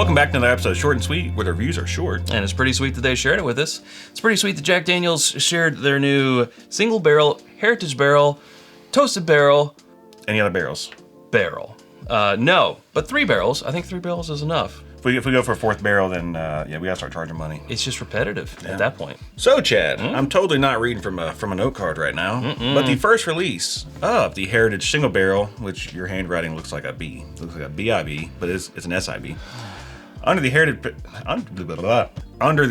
Welcome back to another episode of Short and Sweet, where the reviews are short. And it's pretty sweet that they shared it with us. It's pretty sweet that Jack Daniel's shared their new single barrel, heritage barrel, toasted barrel. Any other barrels? Barrel. No, but 3 barrels. I think 3 barrels is enough. If we go for a 4th barrel, then we gotta start charging money. It's just repetitive at that point. So, Chad, I'm totally not reading from a note card right now, but the first release of the Heritage Single Barrel, which your handwriting looks like a B, looks like a BIB, but it's an SIB. Under the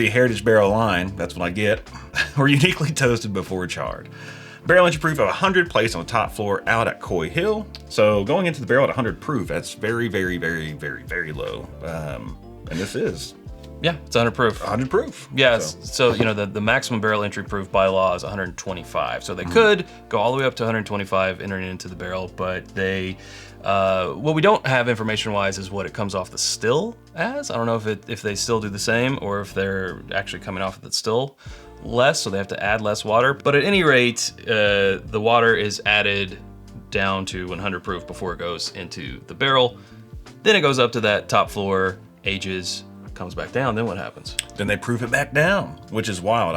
Heritage Barrel line, that's what I get, were uniquely toasted before charred. Barrel entry proof of 100 placed on the top floor out at Coy Hill. So going into the barrel at 100 proof, that's very, very, very, very, very low. And this is. Yeah, it's 100 proof. 100 proof. Yes. So you know, the maximum barrel entry proof by law is 125. So they could go all the way up to 125 entering into the barrel, but they, what we don't have information-wise is what it comes off the still as. I don't know if they still do the same or if they're actually coming off the still less, so they have to add less water. But at any rate, the water is added down to 100 proof before it goes into the barrel. Then it goes up to that top floor, ages, comes back down. Then what happens? Then they proof it back down, which is wild.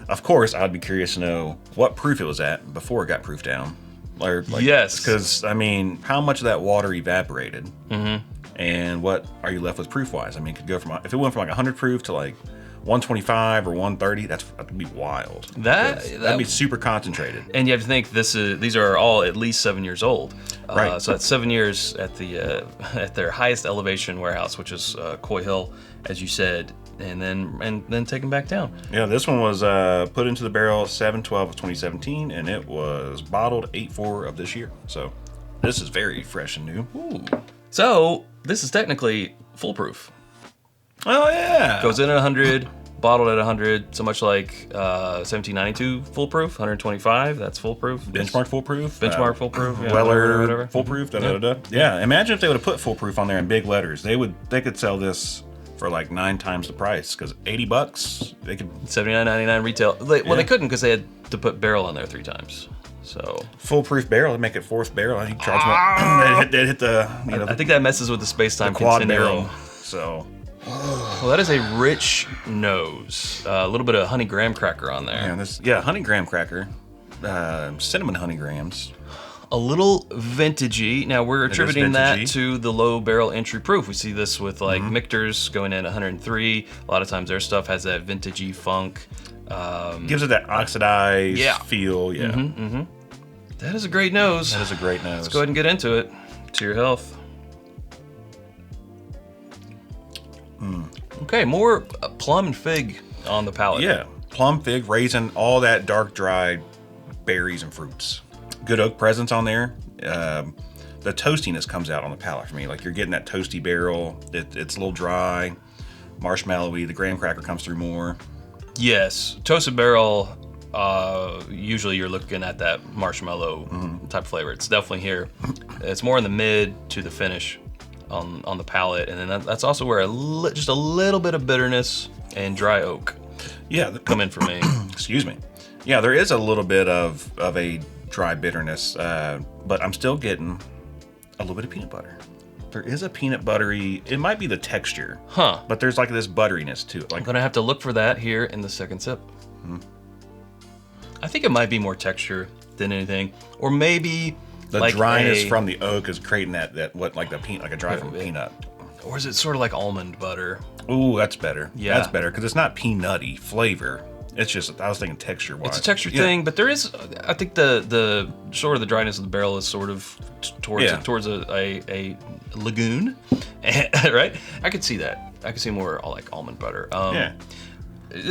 Of course, I'd be curious to know what proof it was at before it got proofed down. Yes. Because, I mean, how much of that water evaporated? And what are you left with proof-wise? I mean, it could go from, if it went from like 100 proof to like 125 or 130, that'd be wild. That'd be super concentrated. And you have to think these are all at least 7 years old. Right. So that's 7 years at at their highest elevation warehouse, which is Coy Hill, as you said, and then taken back down. Yeah, this one was put into the barrel 7/12 of 2017, and it was bottled 8/4 of this year. So this is very fresh and new. Ooh. So this is technically foolproof. Oh yeah. Goes in at 100, bottled at 100, so much like 1792 foolproof, 125, that's foolproof. Benchmark foolproof. Benchmark foolproof. Yeah, Weller whatever. foolproof. Yeah, imagine if they would have put foolproof on there in big letters. They could sell this for like 9 times the price, because $80 they could. $79.99 retail. Well, they couldn't because they had to put barrel on there 3 times. So foolproof barrel, they make it 4th barrel. You charge them. They'd hit the. I think that messes with the space-time quad continuum. barrel. So. Well, that is a rich nose. A little bit of honey graham cracker on there. Honey graham cracker, cinnamon honey grams. A little vintagey. Now we're attributing that to the low barrel entry proof. We see this with like Michter's going in 103. A lot of times their stuff has that vintagey funk. Gives it that oxidized feel. Yeah. That is a great nose. That is a great nose. Let's go ahead and get into it. To your health. Okay, more plum and fig on the palate. Yeah, plum, fig, raisin, all that dark dried berries and fruits. Good oak presence on there. The toastiness comes out on the palate for me. Like you're getting that toasty barrel. It's a little dry, marshmallowy. The graham cracker comes through more. Yes, toasted barrel. Usually you're looking at that marshmallow type flavor. It's definitely here. It's more in the mid to the finish. On the palate, and then that's also where just a little bit of bitterness and dry oak come in for me. Excuse me. Yeah, there is a little bit of a dry bitterness, but I'm still getting a little bit of peanut butter. There is a peanut buttery, it might be the texture, but there's like this butteriness to it. Like, I'm gonna have to look for that here in the second sip. I think it might be more texture than anything, or maybe the dryness from the oak is creating that like a dry from peanut. Or is it sort of like almond butter? Ooh, that's better. Yeah. That's better, because it's not peanutty flavor. It's just, I was thinking texture-wise. It's a texture thing, but there is, I think the sort of the dryness of the barrel is sort of towards a lagoon, right? I could see that. I could see more like almond butter. I want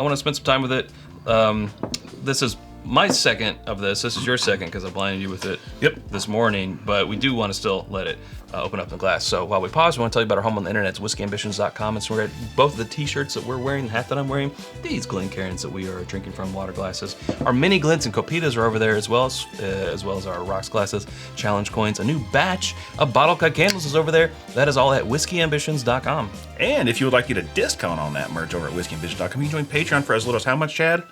to spend some time with it. This is my second of this. This is your second because I blinded you with it this morning, but we do want to still let it open up the glass. So while we pause, we want to tell you about our home on the internet. It's whiskyambitions.com. It's where both of the t-shirts that we're wearing, the hat that I'm wearing, these Glencairns that we are drinking from, water glasses. Our mini Glints and Copitas are over there as well as our rocks glasses, challenge coins. A new batch of bottle cut candles is over there. That is all at whiskyambitions.com. And if you would like to get a discount on that merch over at whiskyambitions.com, you can join Patreon for as little as how much, Chad?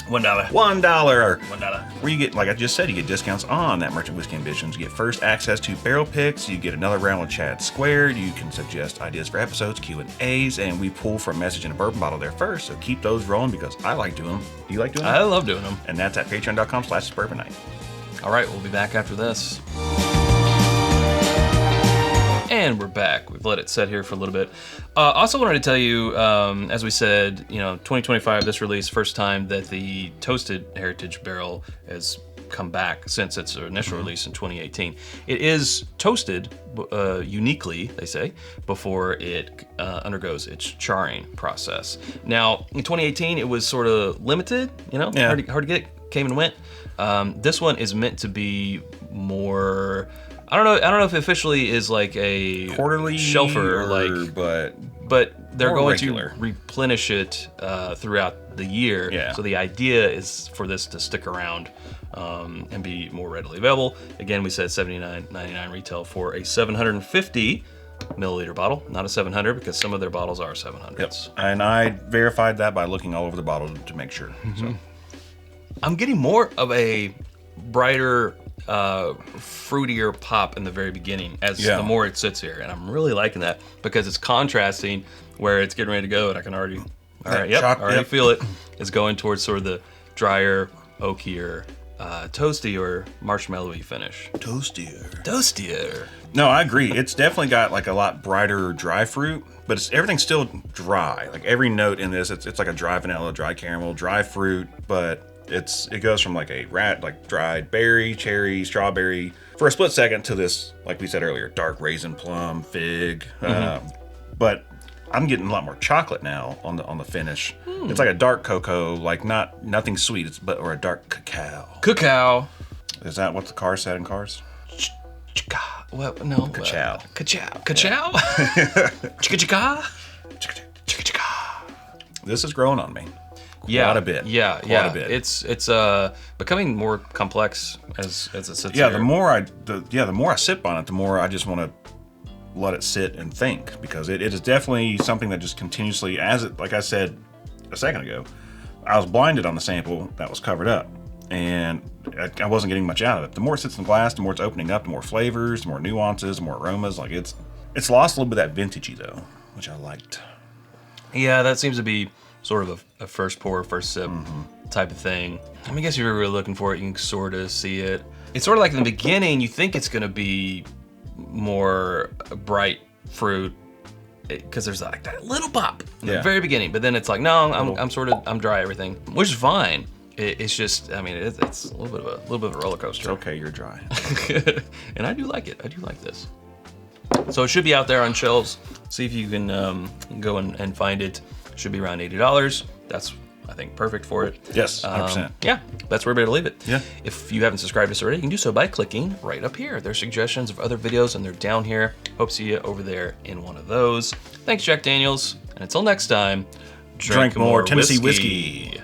$1. $1. $1. Where you get, like I just said, you get discounts on that Merchant Whiskey Ambitions. You get first access to barrel picks. You get another round with Chad Squared. You can suggest ideas for episodes, Q&As, and we pull from message in a bourbon bottle there first. So keep those rolling because I like doing them. Do you like doing them? I love doing them. And that's at patreon.com/suburbanite. All right, we'll be back after this. And we're back. We've let it set here for a little bit. Also wanted to tell you, as we said, 2025, this release, first time that the Toasted Heritage Barrel has come back since its initial release in 2018. It is toasted uniquely, they say, before it undergoes its charring process. Now, in 2018, it was sort of limited, hard to get, came and went. This one is meant to be more... I don't know if it officially is like a quarterly shelfer, but they're going regular. to replenish it throughout the year. Yeah. So the idea is for this to stick around and be more readily available. Again, we said $79.99 retail for a 750 milliliter bottle, not a 700 because some of their bottles are 700s. Yep. And I verified that by looking all over the bottle to make sure. So I'm getting more of a brighter, fruitier pop in the very beginning as the more it sits here, and I'm really liking that because it's contrasting where it's getting ready to go, and I can already, already feel it. It's going towards sort of the drier, oakier, toasty or marshmallowy finish. Toastier. No, I agree. It's definitely got like a lot brighter dry fruit, but everything's still dry. Like every note in this, it's like a dry vanilla, dry caramel, dry fruit, but it goes from like dried berry, cherry, strawberry for a split second to this, like we said earlier, dark raisin, plum, fig. But I'm getting a lot more chocolate now on the finish. It's like a dark cocoa, like nothing sweet, or a dark cacao. Cacao. Is that what the car said in Cars? Well, no. Cacao. Cacao. Cacao. Chicka-chicka. Chicka-chicka. This is growing on me. Quite a bit. Yeah. A bit. It's becoming more complex as it sits Yeah, here. the more I sip on it, the more I just want to let it sit and think, because it is definitely something that just continuously, like I said a second ago, I was blinded on the sample that was covered up, and I wasn't getting much out of it. The more it sits in the glass, the more it's opening up, the more flavors, the more nuances, the more aromas. Like it's lost a little bit of that vintagey though, which I liked. Yeah, that seems to be sort of a first pour, first sip type of thing. I mean, I guess if you're really looking for it, you can sort of see it. It's sort of like in the beginning, you think it's going to be more bright fruit because there's like that little pop in the very beginning, but then it's like, no, I'm dry everything, which is fine. It's just, I mean, it's a little bit of a roller coaster. It's okay, you're dry. And I do like it. I do like this. So it should be out there on shelves. See if you can go and find it. Should be around $80. That's, I think, perfect for it. Yes, 100%. Yeah, that's where we're going to leave it. Yeah. If you haven't subscribed to us already, you can do so by clicking right up here. There's suggestions of other videos, and they're down here. Hope to see you over there in one of those. Thanks, Jack Daniels. And until next time, Drink more Tennessee whiskey.